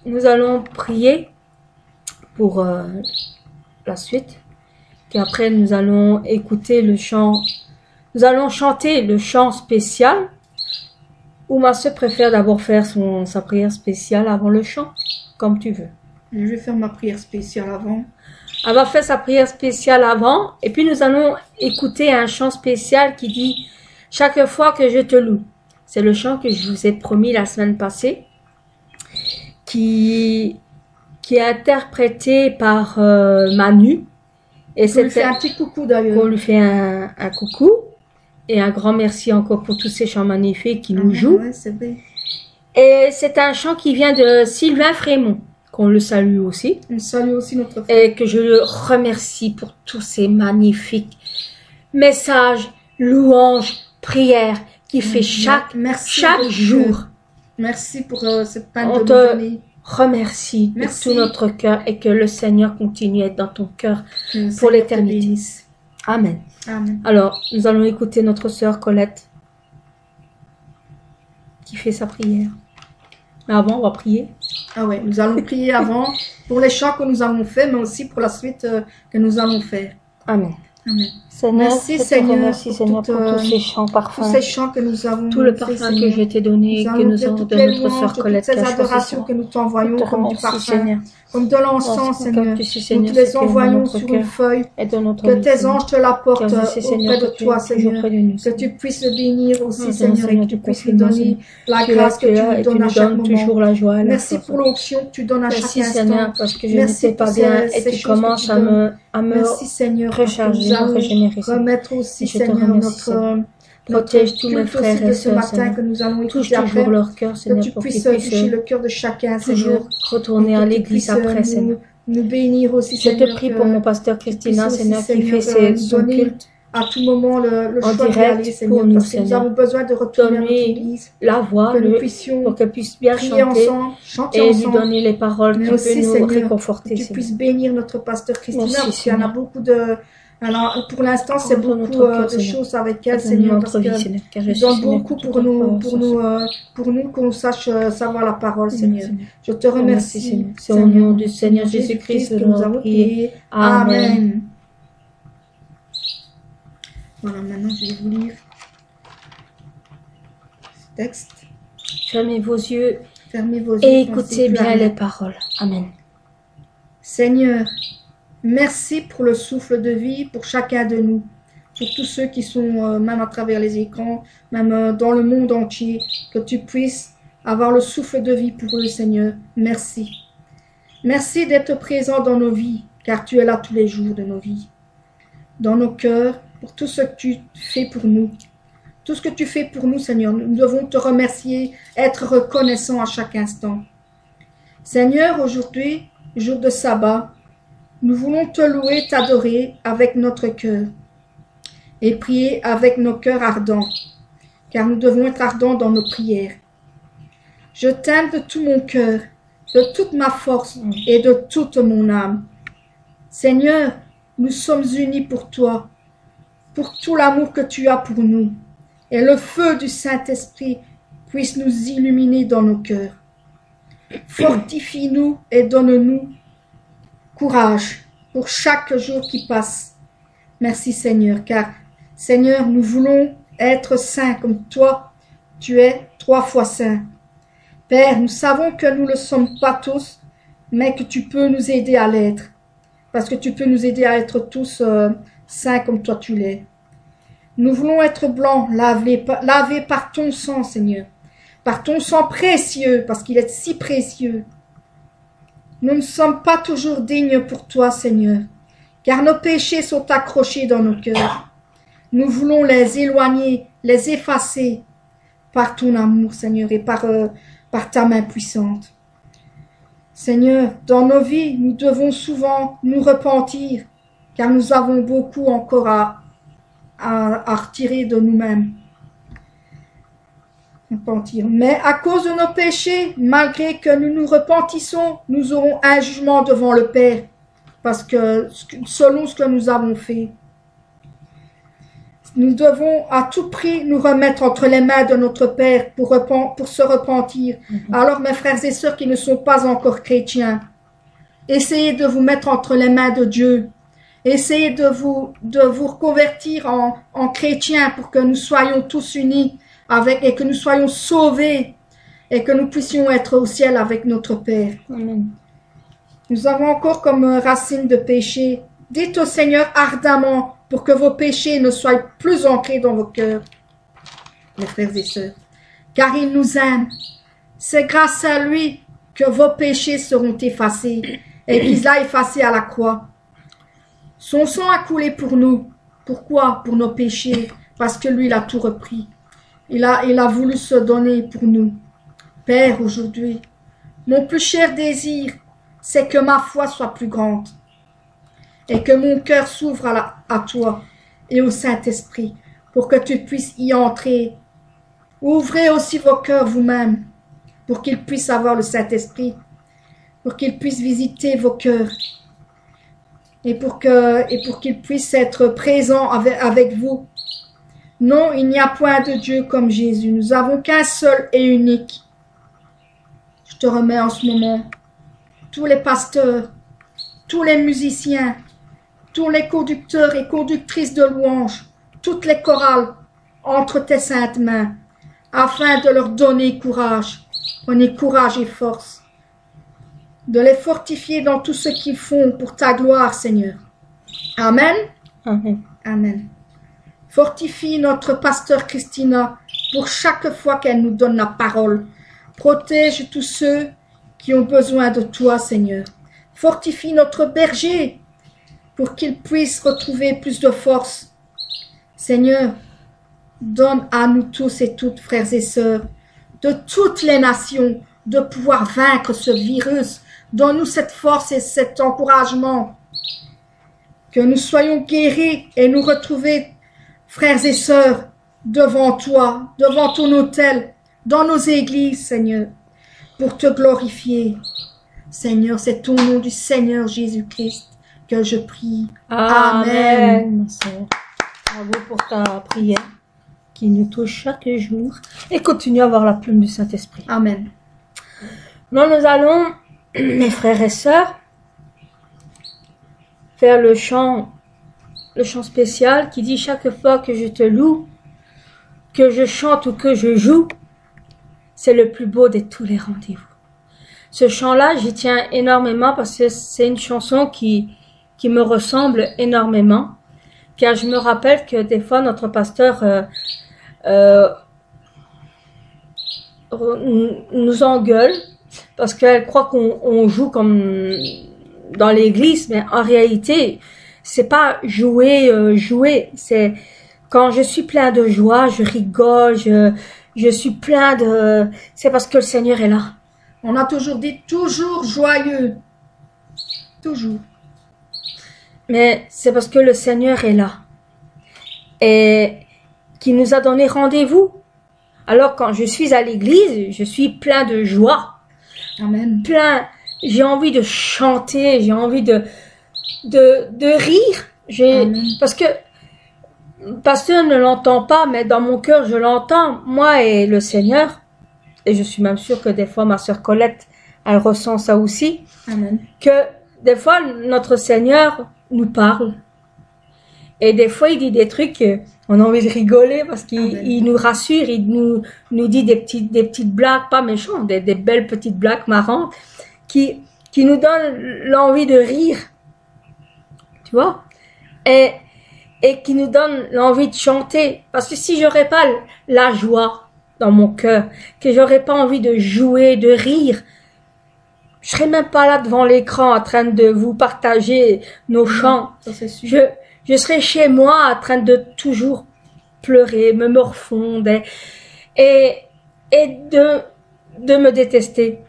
Nous allons prier pour la suite. Puis après, nous allons écouter le chant. Nous allons chanter le chant spécial. Ou ma soeur préfère d'abord faire sa prière spéciale avant le chant, comme tu veux. Je vais faire ma prière spéciale avant. Elle va faire sa prière spéciale avant. Et puis nous allons écouter un chant spécial qui dit « Chaque fois que je te loue ». C'est le chant que je vous ai promis la semaine passée. Qui est interprété par Manu. Et on lui fait un petit coucou d'ailleurs. On lui fait un coucou. Et un grand merci encore pour tous ces chants magnifiques qui nous jouent. Ouais, c'est vrai. Et c'est un chant qui vient de Sylvain Frémont, qu'on le salue aussi. On salue aussi notre frère. Et que je le remercie pour tous ces magnifiques messages, louanges, prières qu'il fait chaque jour. Merci pour cette peine On de te nous donner. remercie de Merci. tout notre cœur et que le Seigneur continue à être dans ton cœur Que le pour Seigneur te l'éternité. bénisse. Amen. Amen. Alors, nous allons écouter notre sœur Colette qui fait sa prière. Mais avant, on va prier. Ah ouais, nous allons prier avant pour les chants que nous avons faits, mais aussi pour la suite que nous allons faire. Amen. Amen. Seigneur, Merci, je te Seigneur, remercie, pour Seigneur, toute, pour tous ces chants Tous parfums, ces chants que nous avons tout le fait, parfum que Seigneur. je t'ai donné, Nous que allons nous faire avons toutes de les notre louanges, sœur toutes Colette ces qui a choisi adorations ça. que nous Je t'envoyons te comme du remercie, parfum, Seigneur. comme de Parce l'encens, que Seigneur. tu sais, Nous Seigneur, te ce les qui est dans envoyons notre sur cœur une feuille, et de notre que vie, tes Seigneur. anges te l'apportent Car je sais, Seigneur, auprès de que tu toi, es toujours Seigneur. près de nous, Que Seigneur. tu puisses le bénir aussi, Maintenant, Seigneur, et Seigneur, que tu du puisses lui confinement, donner Seigneur. la Tu es grâce que tu là lui et tu donnes à nous chaque donnes moment. toujours la joie et la Merci force. pour l'onction que tu donnes à chaque Merci, instant. Seigneur, parce que je Merci n'étais pas pour bien ces et tu choses que commences tu à donnes. me Merci Seigneur, parce que recharger, nous me allons régénérer, Seigneur. remettre aussi Et je te Seigneur remercie, Seigneur. Protège tous mes culte frères aussi et de ce sœurs, matin Seigneur. que nous allons Touche écouter toujours après, leur cœur, que Seigneur, tu pour qu'ils puisses toucher puissent le cœur de chacun, Seigneur. toujours retourner à Que tu l'église puisses après, Seigneur. nous bénir aussi, Je Seigneur. te prie que pour mon pasteur tu Christina, puisses aussi, Seigneur, qui fait nous son donner culte à tout moment le en choix d'y direct aller, pour Seigneur, nous, parce que nous Seigneur. avons besoin de retourner à notre Donne-lui église, la voix, que nous puissions pour qu'elle puisse bien prier chanter ensemble, chanter et lui ensemble. donner les paroles Mais qui aussi, peuvent nous Seigneur, réconforter, que tu Seigneur. puisses bénir notre pasteur Christina, Merci, parce qu'il y en a Seigneur. beaucoup de... Alors, pour l'instant, c'est Prends beaucoup notre cœur, de Seigneur. choses avec elle, Donne-nous Seigneur, notre parce vie, que Seigneur, car je tu suis, donnes Seigneur, beaucoup que pour toute nous, parole pour soit nous, sûre. pour nous, qu'on sache savoir la parole, Seigneur. Seigneur. Je te remercie, Seigneur. C'est au nom du Seigneur Jésus-Christ que que nous nous avons prié. prié. Amen. Amen. Voilà, maintenant, je vais vous lire ce texte. Fermez vos yeux Fermez vos yeux. et pensez écoutez plus bien à rien. les paroles. Amen. Seigneur, merci pour le souffle de vie pour chacun de nous, pour tous ceux qui sont même à travers les écrans, même dans le monde entier, que tu puisses avoir le souffle de vie pour eux, Seigneur. Merci. Merci d'être présent dans nos vies, car tu es là tous les jours de nos vies. Dans nos cœurs, pour tout ce que tu fais pour nous. Tout ce que tu fais pour nous, Seigneur, nous devons te remercier, être reconnaissants à chaque instant. Seigneur, aujourd'hui, jour de sabbat, nous voulons te louer, t'adorer avec notre cœur et prier avec nos cœurs ardents, car nous devons être ardents dans nos prières. Je t'aime de tout mon cœur, de toute ma force et de toute mon âme. Seigneur, nous sommes unis pour toi, pour tout l'amour que tu as pour nous, et le feu du Saint-Esprit puisse nous illuminer dans nos cœurs. Fortifie-nous et donne-nous courage pour chaque jour qui passe. Merci Seigneur, car Seigneur, nous voulons être saints comme toi, tu es 3 fois saint. Père, nous savons que nous ne le sommes pas tous, mais que tu peux nous aider à l'être, parce que tu peux nous aider à être tous saints comme toi tu l'es. Nous voulons être blancs, lavés par ton sang, Seigneur, par ton sang précieux, parce qu'il est si précieux. Nous ne sommes pas toujours dignes pour toi, Seigneur, car nos péchés sont accrochés dans nos cœurs. Nous voulons les éloigner, les effacer par ton amour, Seigneur, et par ta main puissante. Seigneur, dans nos vies, nous devons souvent nous repentir, car nous avons beaucoup encore à retirer de nous-mêmes. Repentir. Mais à cause de nos péchés, malgré que nous nous repentissons, nous aurons un jugement devant le Père, parce que selon ce que nous avons fait. Nous devons à tout prix nous remettre entre les mains de notre Père pour se repentir. Alors, mes frères et sœurs qui ne sont pas encore chrétiens, essayez de vous mettre entre les mains de Dieu. Essayez de vous reconvertir en chrétiens pour que nous soyons tous unis et que nous soyons sauvés et que nous puissions être au ciel avec notre Père. Amen. Nous avons encore comme racine de péché. Dites au Seigneur ardemment pour que vos péchés ne soient plus ancrés dans vos cœurs, mes frères et sœurs, car il nous aime. C'est grâce à lui que vos péchés seront effacés et qu'il a effacé à la croix. Son sang a coulé pour nous. Pourquoi? Pour nos péchés, parce que lui, il a tout repris. Il a voulu se donner pour nous. Père, aujourd'hui, mon plus cher désir, c'est que ma foi soit plus grande et que mon cœur s'ouvre à toi et au Saint-Esprit pour que tu puisses y entrer. Ouvrez aussi vos cœurs vous-même pour qu'il puisse avoir le Saint-Esprit, pour qu'il puisse visiter vos cœurs et pour qu'il puisse être présent avec vous. Non, il n'y a point de Dieu comme Jésus. Nous avons qu'un seul et unique. Je te remets en ce moment tous les pasteurs, tous les musiciens, tous les conducteurs et conductrices de louanges, toutes les chorales entre tes saintes mains, afin de leur donner courage. Prenez courage et force, de les fortifier dans tout ce qu'ils font pour ta gloire, Seigneur. Amen. Amen. Amen. Fortifie notre pasteur Christina pour chaque fois qu'elle nous donne la parole. Protège tous ceux qui ont besoin de toi, Seigneur. Fortifie notre berger pour qu'il puisse retrouver plus de force. Seigneur, donne à nous tous et toutes, frères et sœurs, de toutes les nations, de pouvoir vaincre ce virus. Donne-nous cette force et cet encouragement. Que nous soyons guéris et nous retrouver, frères et sœurs, devant toi, devant ton autel, dans nos églises, Seigneur, pour te glorifier. Seigneur, c'est au nom du Seigneur Jésus-Christ que je prie. Amen. Amen. Bravo pour ta prière qui nous touche chaque jour et continue à avoir la plume du Saint-Esprit. Amen. Maintenant, nous allons, mes frères et sœurs, faire le chant spécial qui dit: chaque fois que je te loue, que je chante ou que je joue, c'est le plus beau de tous les rendez-vous. Ce chant-là, j'y tiens énormément parce que c'est une chanson qui me ressemble énormément, car je me rappelle que des fois notre pasteur nous engueule parce qu'elle croit qu'on joue comme dans l'église, mais en réalité c'est pas jouer, c'est quand je suis plein de joie, je rigole, je suis plein de, c'est parce que le Seigneur est là. On a toujours dit toujours joyeux. Toujours. Mais c'est parce que le Seigneur est là. Et qui nous a donné rendez-vous. Alors quand je suis à l'église, je suis plein de joie. Amen. J'ai envie de chanter, j'ai envie de rire. Parce que le pasteur ne l'entend pas, mais dans mon cœur, je l'entends, moi et le Seigneur. Et je suis même sûre que des fois, ma sœur Colette, elle ressent ça aussi. Amen. Que des fois, notre Seigneur nous parle. Et des fois, il dit des trucs, on a envie de rigoler parce qu'il nous rassure, il nous dit des petites blagues, pas méchantes, des belles petites blagues marrantes, qui nous donnent l'envie de rire. Tu vois? Et qui nous donnent l'envie de chanter. Parce que si j'aurais pas la joie dans mon cœur, que j'aurais pas envie de jouer, de rire, je serais même pas là devant l'écran en train de vous partager nos chants. Ça, c'est sûr. Je serais chez moi en train de toujours pleurer, me morfondre et de me détester.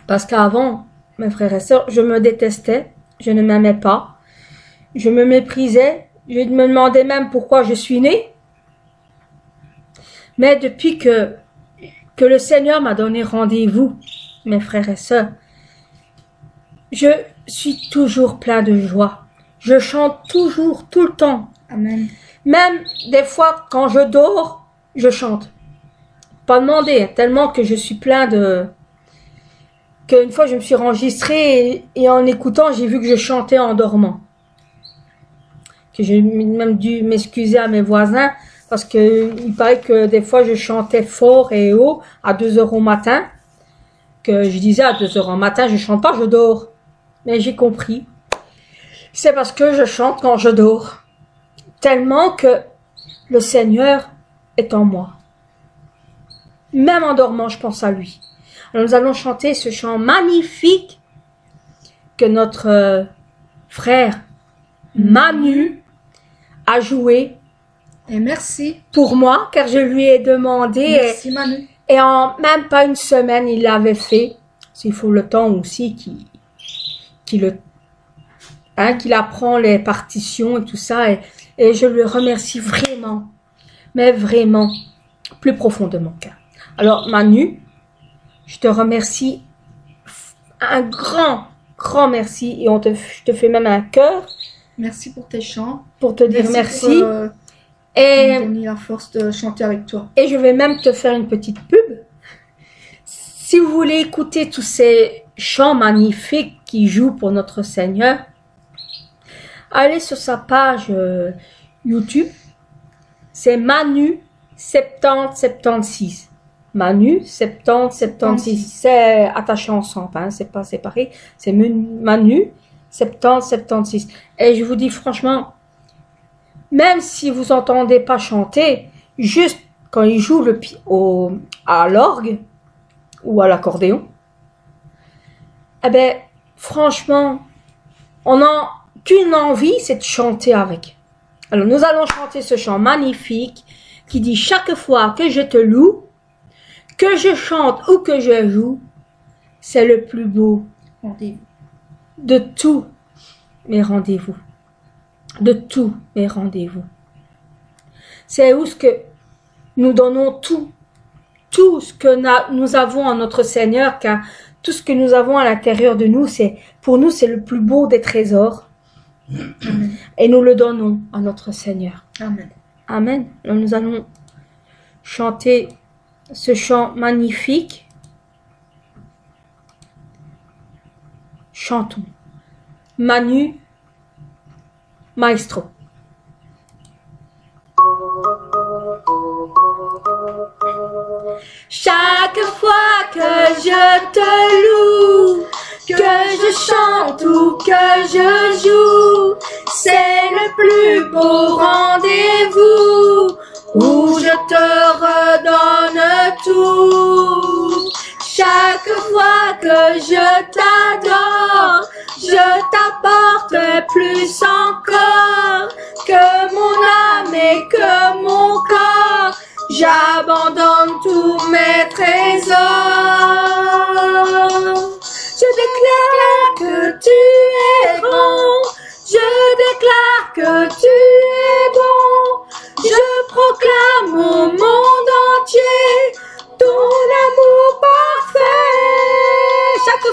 Parce qu'avant, mes frères et sœurs, je me détestais, je ne m'aimais pas, je me méprisais, je me demandais même pourquoi je suis née. Mais depuis que le Seigneur m'a donné rendez-vous, mes frères et sœurs, je suis toujours plein de joie. Je chante toujours, tout le temps. Amen. Même des fois, quand je dors, je chante. Pas demander, tellement que je suis plein de... Qu'une fois, je me suis enregistrée et en écoutant, j'ai vu que je chantais en dormant. Que j'ai même dû m'excuser à mes voisins parce que il paraît que des fois, je chantais fort et haut à 2 heures au matin. Que je disais à 2 heures au matin, je chante pas, je dors. Mais j'ai compris. C'est parce que je chante quand je dors. Tellement que le Seigneur est en moi. Même en dormant, je pense à lui. Alors nous allons chanter ce chant magnifique que notre frère Manu a joué. Et merci. Pour moi, car je lui ai demandé. Merci Manu. Et en même pas une semaine, il l'avait fait. S'il faut le temps aussi qu'il apprend les partitions et tout ça. Et je le remercie vraiment, mais vraiment, plus profond de mon cœur. Alors Manu, je te remercie un grand merci et je te fais même un cœur. Merci pour tes chants. Pour te dire merci. Et me donner la force de chanter avec toi. Et je vais même te faire une petite pub. Si vous voulez écouter tous ces chants magnifiques qui jouent pour notre Seigneur, allez sur sa page YouTube. C'est Manu 7076. Manu 7076. C'est attaché ensemble, hein, c'est pas séparé. C'est Manu 7076. Et je vous dis franchement, même si vous entendez pas chanter, juste quand il joue à l'orgue ou à l'accordéon, eh ben, franchement, on n'a qu'une envie, c'est de chanter avec. Alors, nous allons chanter ce chant magnifique qui dit: chaque fois que je te loue, que je chante ou que je joue, c'est le plus beau rendez-vous de tous mes rendez-vous. De tous mes rendez-vous. C'est où ce que nous donnons tout ce que nous avons en notre Seigneur, car tout ce que nous avons à l'intérieur de nous, pour nous, c'est le plus beau des trésors. Amen. Et nous le donnons à notre Seigneur. Amen. Amen. Alors nous allons chanter ce chant magnifique. Chantons. Manu, maestro. Chaque fois que je te loue, que je chante ou que je joue, c'est le plus beau rendez-vous où je te redonne tout. Chaque fois que je t'adore, je je t'apporte plus encore que mon âme et que mon corps. J'abandonne tous mes trésors. Je déclare que tu es grand. Je déclare que tu es bon. Je proclame au monde entier ton amour parfait. Chaque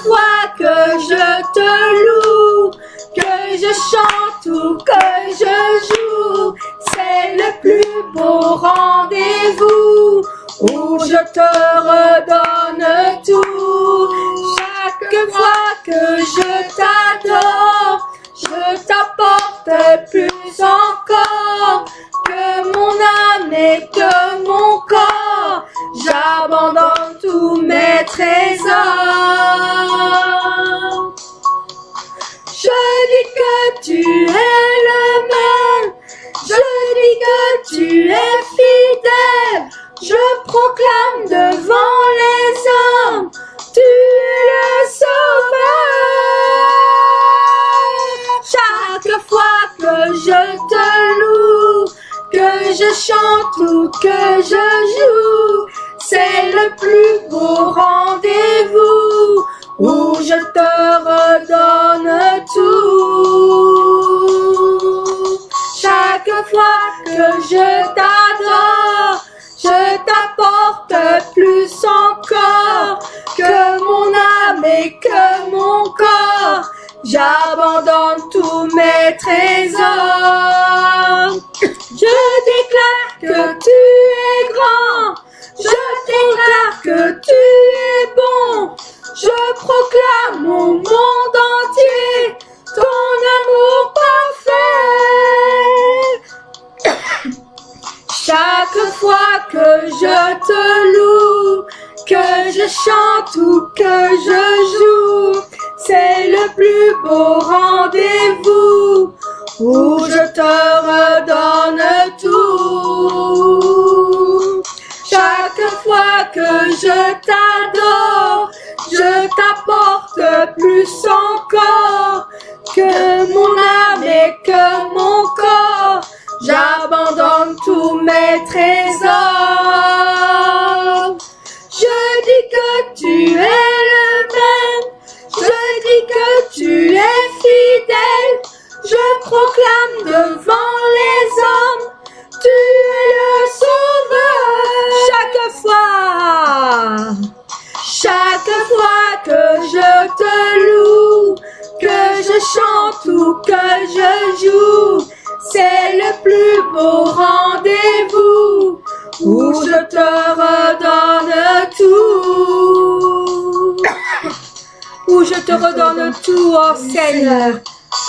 fois que je te loue, que je chante ou que je joue, c'est le plus beau rendez-vous où je te redonne tout. Chaque fois que je t'adore, je t'apporte plus encore que mon âme et que mon corps. J'abandonne tous mes trésors. Je dis que tu es le même. Je dis que tu es fidèle. Je proclame devant les hommes, tu es le sauveur. Chaque fois que je te loue, que je chante ou que je joue, c'est le plus beau rendez-vous où je te redonne tout. Chaque fois que je t'adore, je t'apporte plus encore que mon âme et que mon corps. J'abandonne tous mes trésors. Je déclare que tu es grand. Je déclare que tu es bon. Je proclame au monde entier ton amour parfait. Chaque fois que je te loue, que je chante ou que je joue, c'est le plus beau rendez-vous où je te redonne tout. Chaque fois que je t'adore, je t'apporte plus encore que mon âme et que mon corps. J'abandonne tous mes trésors. Je dis que tu es le même. Je dis que tu es fidèle. Je proclame devant les hommes, tu es le sauveur. Chaque fois que je te loue, que je chante ou que je joue, c'est le plus beau rendez-vous où je te redonne tout. Où je te redonne tout, oh Seigneur.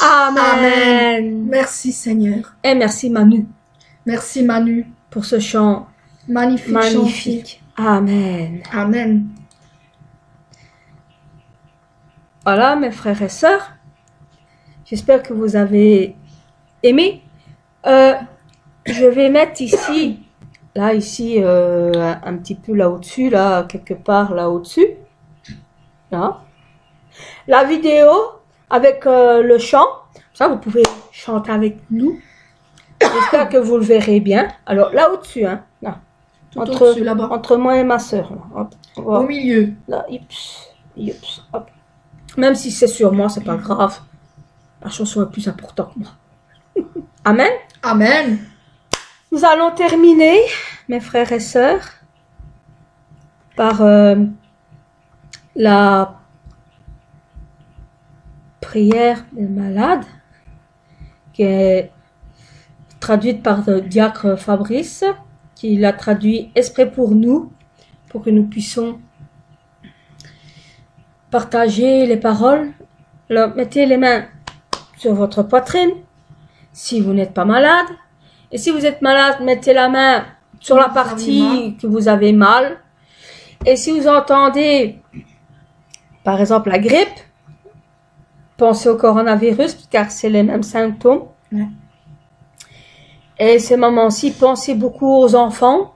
Amen. Amen. Merci Seigneur. Et merci Manu. Merci Manu. Pour ce chant magnifique. Amen. Amen. Voilà mes frères et sœurs. J'espère que vous avez aimé. Je vais mettre ici, un petit peu là au-dessus, là, quelque part là au-dessus. Là. La vidéo avec le chant. Ça, vous pouvez chanter avec nous. J'espère que vous le verrez bien. Alors là au-dessus, hein. Là. Entre moi et ma sœur. Au milieu. Là, hop. Même si c'est sur moi, c'est pas grave. La chanson est plus importante que moi. Amen. Amen. Nous allons terminer, mes frères et sœurs, par la prière des malades, qui est traduite par le diacre Fabrice, qui l'a traduit exprès pour nous, pour que nous puissions partager les paroles. Alors, mettez les mains sur votre poitrine, si vous n'êtes pas malade. Et si vous êtes malade, mettez la main sur la partie que vous avez mal. Et si vous entendez, par exemple, la grippe, pensez au coronavirus, car c'est les mêmes symptômes. Ouais. Et ces moments-ci, pensez beaucoup aux enfants.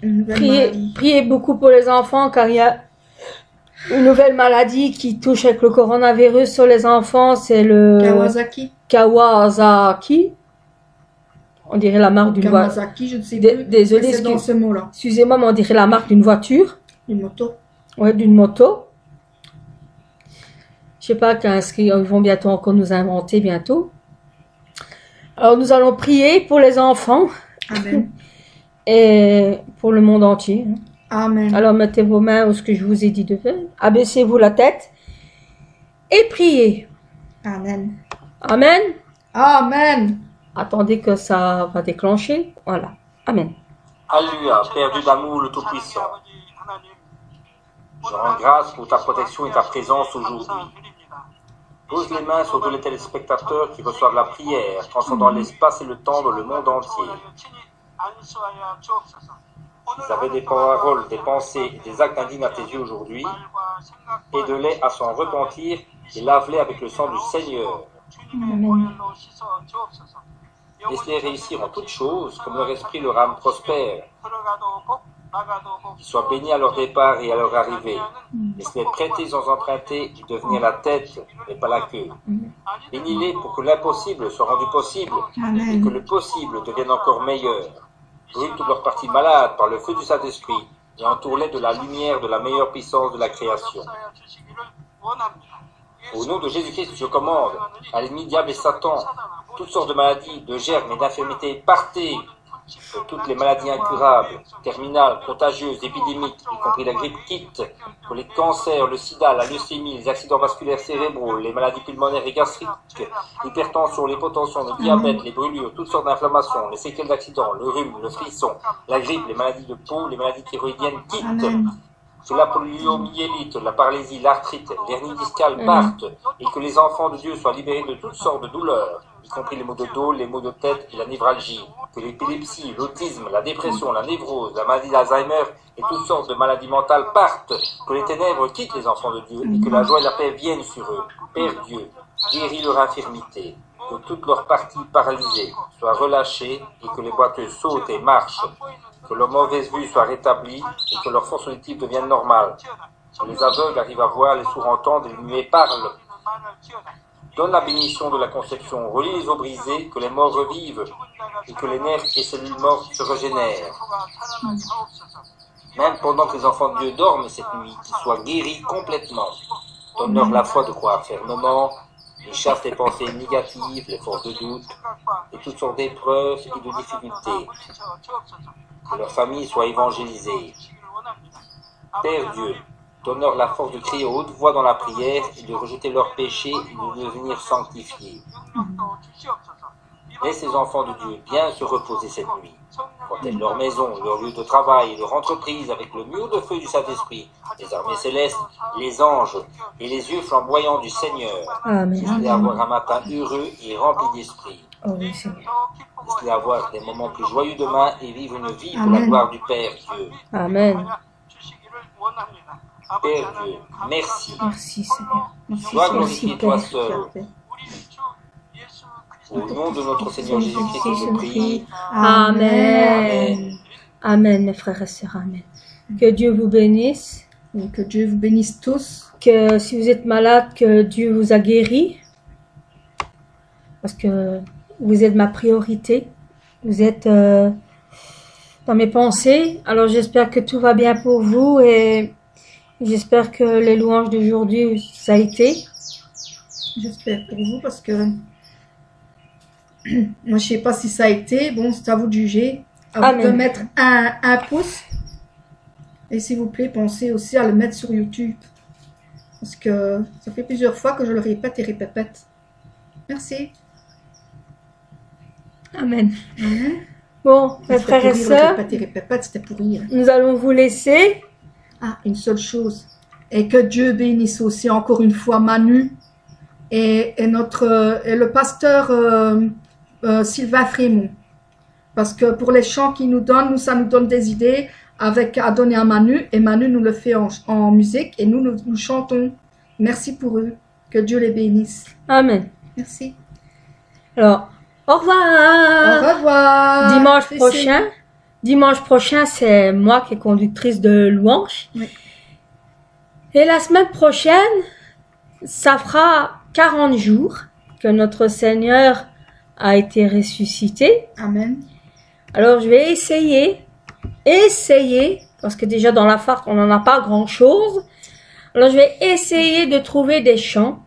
Priez beaucoup pour les enfants, car il y a Une nouvelle maladie qui touche avec le coronavirus sur les enfants, c'est le Kawasaki. On dirait la marque d'une voiture. Kawasaki, je ne sais plus. Désolé, c'est dans ce mot-là. Excusez-moi, mais on dirait la marque d'une voiture. Une moto. Ouais, d'une moto. Je sais pas ils vont bientôt encore nous inventer bientôt. Alors nous allons prier pour les enfants. Amen. Et pour le monde entier. Amen. Alors mettez vos mains où ce que je vous ai dit de faire. Abaissez-vous la tête et priez. Amen. Amen. Amen. Attendez que ça va déclencher. Voilà. Amen. Alléluia, Père Dieu d'amour, le Tout-Puissant. Je rends grâce pour ta protection et ta présence aujourd'hui. Pose les mains sur tous les téléspectateurs qui reçoivent la prière, transcendant l'espace et le temps dans le monde entier. Ils avaient des paroles, des pensées et des actes indignes à tes yeux aujourd'hui. Aide-les à s'en repentir et lave-les avec le sang du Seigneur. Amen. Laisse-les réussir en toutes choses, comme leur esprit leur âme prospère. Qu'ils soient bénis à leur départ et à leur arrivée. Laisse-les prêter sans emprunter et devenir la tête, mais pas la queue. Bénis-les pour que l'impossible soit rendu possible et que le possible devienne encore meilleur. Brûle toutes leurs parties malades par le feu du Saint-Esprit et entoure-les de la lumière de la meilleure puissance de la création. Au nom de Jésus-Christ, je commande à l'ennemi diable et Satan, toutes sortes de maladies, de germes et d'infirmités, partez de toutes les maladies incurables, terminales, contagieuses, épidémiques, y compris la grippe quitte, pour les cancers, le sida, la leucémie, les accidents vasculaires cérébraux, les maladies pulmonaires et gastriques, l'hypertension, l'hypotension, le diabète, les brûlures, toutes sortes d'inflammations, les séquelles d'accidents, le rhume, le frisson, la grippe, les maladies de peau, les maladies thyroïdiennes quitte. Que la poliomyélite, la paralysie, l'arthrite, l'hernie discale partent et que les enfants de Dieu soient libérés de toutes sortes de douleurs, y compris les maux de dos, les maux de tête et la névralgie. Que l'épilepsie, l'autisme, la dépression, la névrose, la maladie d'Alzheimer et toutes sortes de maladies mentales partent. Que les ténèbres quittent les enfants de Dieu et que la joie et la paix viennent sur eux. Père Dieu, guéris leur infirmité. Que toutes leurs parties paralysées soient relâchées et que les boiteux sautent et marchent. Que leur mauvaise vue soit rétablie et que leur force auditive devienne normale. Que les aveugles arrivent à voir, les sourds entendent et les muets parlent. Donne la bénédiction de la conception, relie les os brisés, que les morts revivent et que les nerfs et cellules mortes se régénèrent. Même pendant que les enfants de Dieu dorment cette nuit, qu'ils soient guéris complètement. Donne-leur la foi de croire fermement, et chasse les pensées négatives, les forces de doute, et toutes sortes d'épreuves et de difficultés. Que leur famille soit évangélisée. Père Dieu, donne-leur la force de crier à haute voix dans la prière et de rejeter leurs péchés et de devenir sanctifiés. Laisse les enfants de Dieu bien se reposer cette nuit. Protège leur maison, leur lieu de travail et leur entreprise avec le mur de feu du Saint-Esprit, les armées célestes, les anges et les yeux flamboyants du Seigneur. Laisse-les avoir un matin heureux et rempli d'esprit. Laisse-les avoir des moments plus joyeux demain et vivre une vie pour la gloire du Père Dieu. Amen. Père Dieu, merci. Merci Seigneur. Sois glorifié toi seul. Au nom de notre Seigneur Jésus-Christ, je prie. Amen. Amen, mes frères et sœurs. Amen. Que Dieu vous bénisse. Et que Dieu vous bénisse tous. Que si vous êtes malade, que Dieu vous a guéri. Parce que vous êtes ma priorité. Vous êtes dans mes pensées. Alors j'espère que tout va bien pour vous et j'espère que les louanges d'aujourd'hui, ça a été. J'espère pour vous parce que moi je sais pas si ça a été. Bon, c'est à vous de juger. À vous de mettre un pouce. Et s'il vous plaît, pensez aussi à le mettre sur YouTube. Parce que ça fait plusieurs fois que je le répète et répète. Merci. Amen. Bon, mes frères et sœurs, c'était pour rire. Nous allons vous laisser. Ah, une seule chose. Et que Dieu bénisse aussi encore une fois Manu et le pasteur Sylvain Frémont. Parce que pour les chants qu'il nous donne, ça nous donne des idées à donner à Manu. Et Manu nous le fait en musique et nous chantons. Merci pour eux. Que Dieu les bénisse. Amen. Merci. Alors, au revoir. Au revoir. Dimanche prochain, c'est moi qui est conductrice de louange. Oui. Et la semaine prochaine, ça fera 40 jours que notre Seigneur a été ressuscité. Amen. Alors je vais essayer, parce que déjà dans la farce, on n'en a pas grand-chose. Alors je vais essayer de trouver des chants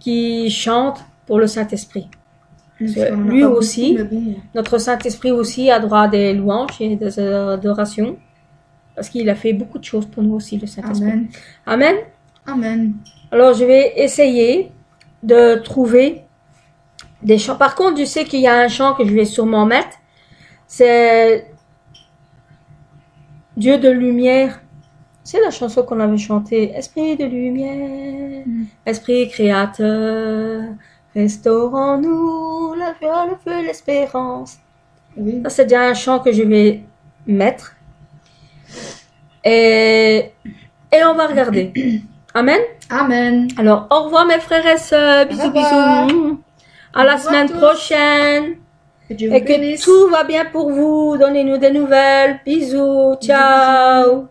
qui chantent pour le Saint-Esprit. Parce que On en a lui pas beaucoup, aussi, mais bon. notre Saint-Esprit aussi a droit à des louanges et des adorations. Parce qu'il a fait beaucoup de choses pour nous aussi, le Saint-Esprit. Amen. Amen. Amen. Alors je vais essayer de trouver des chants. Par contre, je sais qu'il y a un chant que je vais sûrement mettre. C'est Dieu de lumière. C'est la chanson qu'on avait chantée. Esprit de lumière, Esprit créateur, restaure en nous la joie, le feu, l'espérance. Oui. Ça, c'est déjà un chant que je vais mettre. Et on va regarder. Amen. Amen. Alors, au revoir mes frères et sœurs. Bisous, Au revoir. bisous. À Au la revoir semaine tous. prochaine. Que Dieu vous Et que bénisse. tout va bien pour vous. Donnez-nous des nouvelles. Bisous. Ciao.